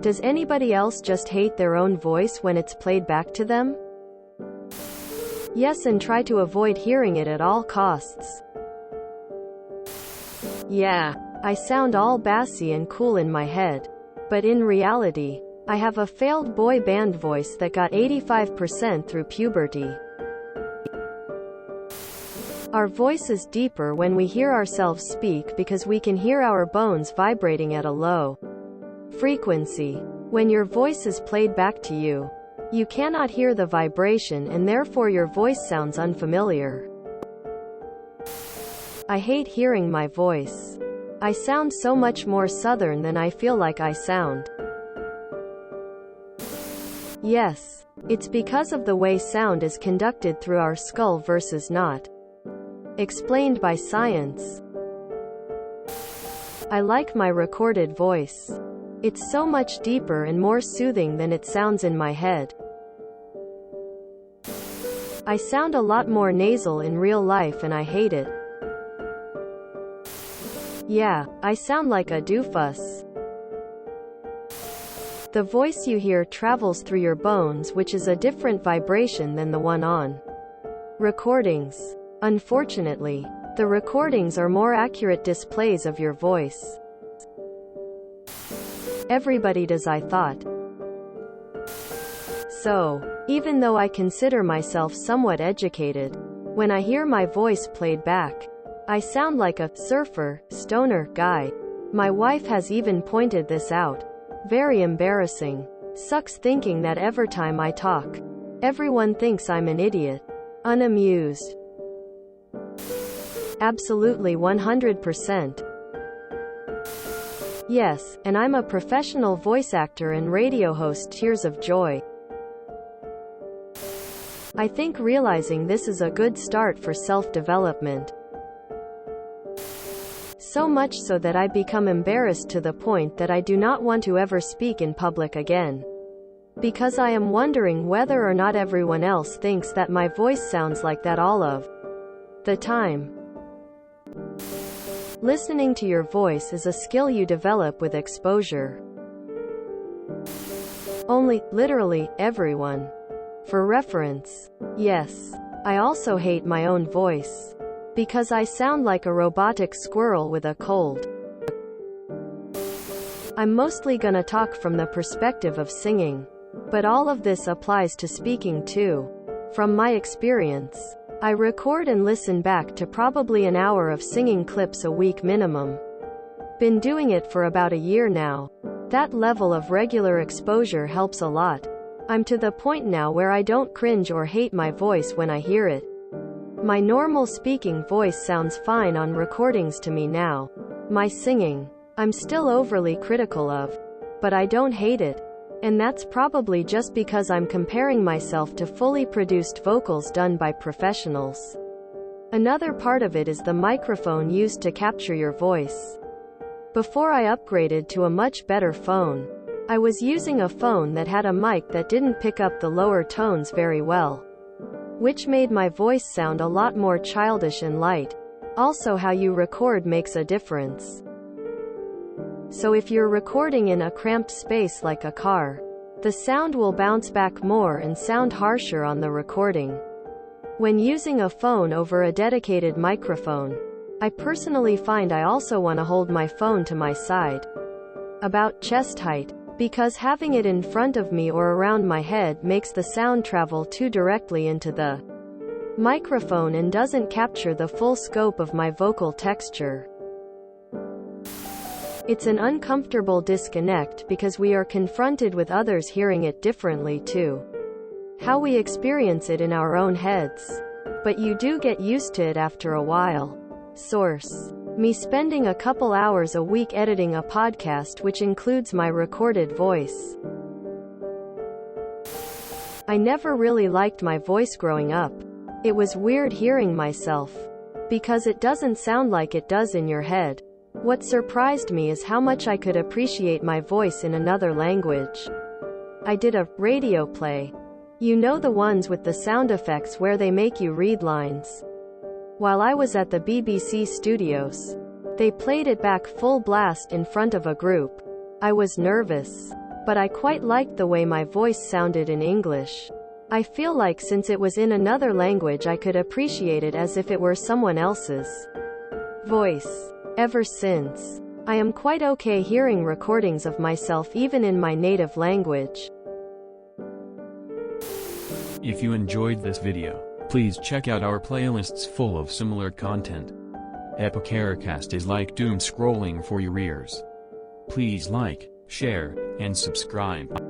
Does anybody else just hate their own voice when it's played back to them? Yes, and try to avoid hearing it at all costs. Yeah, I sound all bassy and cool in my head. But in reality, I have a failed boy band voice that got 85% through puberty. Our voice is deeper when we hear ourselves speak because we can hear our bones vibrating at a low frequency. When your voice is played back to you, you cannot hear the vibration and therefore your voice sounds unfamiliar. I hate hearing my voice. I sound so much more southern than I feel like I sound. Yes, it's because of the way sound is conducted through our skull versus not. Explained by science. I like my recorded voice. It's so much deeper and more soothing than it sounds in my head. I sound a lot more nasal in real life and I hate it. Yeah, I sound like a doofus. The voice you hear travels through your bones, which is a different vibration than the one on recordings. Unfortunately, the recordings are more accurate displays of your voice. Everybody does, I thought. So, even though I consider myself somewhat educated, when I hear my voice played back, I sound like a surfer, stoner guy. My wife has even pointed this out. Very embarrassing. Sucks thinking that every time I talk, everyone thinks I'm an idiot. Unamused. Absolutely 100%. Yes, and I'm a professional voice actor and radio host. Tears of joy. I think realizing this is a good start for self-development. So much so that I become embarrassed to the point that I do not want to ever speak in public again. Because I am wondering whether or not everyone else thinks that my voice sounds like that all of the time. Listening to your voice is a skill you develop with exposure. Only, literally, everyone. For reference. Yes. I also hate my own voice. Because I sound like a robotic squirrel with a cold. I'm mostly gonna talk from the perspective of singing. But all of this applies to speaking too. From my experience, I record and listen back to probably an hour of singing clips a week minimum. Been doing it for about a year now. That level of regular exposure helps a lot. I'm to the point now where I don't cringe or hate my voice when I hear it. My normal speaking voice sounds fine on recordings to me now. My singing, I'm still overly critical of. But I don't hate it. And that's probably just because I'm comparing myself to fully produced vocals done by professionals. Another part of it is the microphone used to capture your voice. Before I upgraded to a much better phone, I was using a phone that had a mic that didn't pick up the lower tones very well, which made my voice sound a lot more childish and light. Also, how you record makes a difference. So if you're recording in a cramped space like a car, the sound will bounce back more and sound harsher on the recording. When using a phone over a dedicated microphone, I personally find I also want to hold my phone to my side, about chest height, because having it in front of me or around my head makes the sound travel too directly into the microphone and doesn't capture the full scope of my vocal texture. It's an uncomfortable disconnect because we are confronted with others hearing it differently too. How we experience it in our own heads. But you do get used to it after a while. Source: me spending a couple hours a week editing a podcast which includes my recorded voice. I never really liked my voice growing up. It was weird hearing myself. Because it doesn't sound like it does in your head. What surprised me is how much I could appreciate my voice in another language. I did a radio play. You know, the ones with the sound effects where they make you read lines. While I was at the BBC studios, they played it back full blast in front of a group. I was nervous. but I quite liked the way my voice sounded in English. I feel like since it was in another language I could appreciate it as if it were someone else's voice. Ever since, I am quite okay hearing recordings of myself even in my native language. If you enjoyed this video, please check out our playlists full of similar content. Epicaricast is like doom scrolling for your ears. Please like, share, and subscribe.